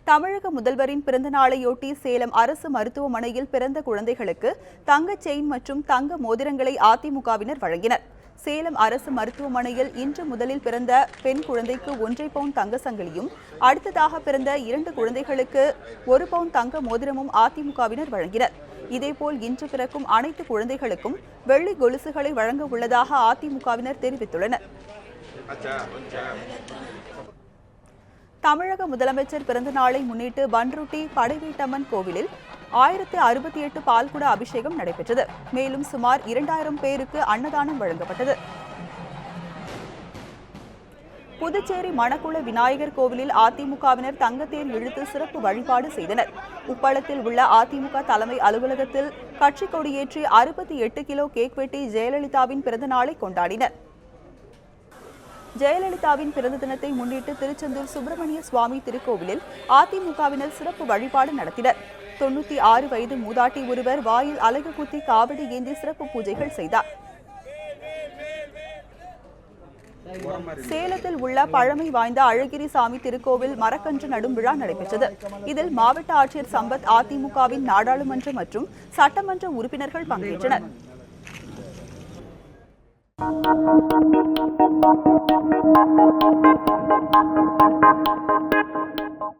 தமிழக முதல்வரின் பிறந்த நாளையொட்டி சேலம் அரசு மருத்துவமனையில் பிறந்த குழந்தைகளுக்கு தங்க செயின் மற்றும் தங்க மோதிரங்களை அதிமுகவினர் வழங்கினர். சேலம் அரசு மருத்துவமனையில் இன்று முதலில் பிறந்த பெண் குழந்தைக்கு 1.5 பவுன் தங்க சங்கிலியும், அடுத்ததாக பிறந்த 2 குழந்தைகளுக்கு 1 பவுன் தங்க மோதிரமும் அதிமுகவினர் வழங்கினர். இதேபோல் இன்று பிறக்கும் அனைத்து குழந்தைகளுக்கும் வெள்ளி கொலுசுகளை வழங்க உள்ளதாக அதிமுகவினர் தெரிவித்துள்ளனர். தமிழக முதலமைச்சர் பிறந்த நாளை முன்னிட்டு பண்ருட்டி படைவீட்டம்மன் கோவிலில் 1068 பால்குட அபிஷேகம் நடைபெற்றது. மேலும் சுமார் 2000 பேருக்கு அன்னதானம் வழங்கப்பட்டது. புதுச்சேரி மணக்குள விநாயகர் கோவிலில் அதிமுகவினர் தங்கத்தேர் இழுத்து சிறப்பு வழிபாடு செய்தனர். உப்பளத்தில் உள்ள அதிமுக தலைமை அலுவலகத்தில் கட்சி கொடியேற்றி 68 கிலோ கேக் வெட்டி ஜெயலலிதாவின் பிறந்த நாளை கொண்டாடினர். ஜெயலலிதாவின் பிறந்த தினத்தை முன்னிட்டு திருச்செந்தூர் சுப்பிரமணிய சுவாமி திருக்கோவிலில் அதிமுகவினர் சிறப்பு வழிபாடு நடத்தினர். 96 வயது மூதாட்டி ஒருவர் வாயில் அலகு குத்தி காவடி ஏந்தி சிறப்பு பூஜைகள் செய்தார். சேலத்தில் உள்ள பழமை வாய்ந்த அழகிரிசாமி திருக்கோவில் மரக்கன்று நடும் விழா நடைபெற்றது. இதில் மாவட்ட ஆட்சியர் சம்பத், அதிமுகவின் நாடாளுமன்ற மற்றும் சட்டமன்ற உறுப்பினர்கள் பங்கேற்றனர்.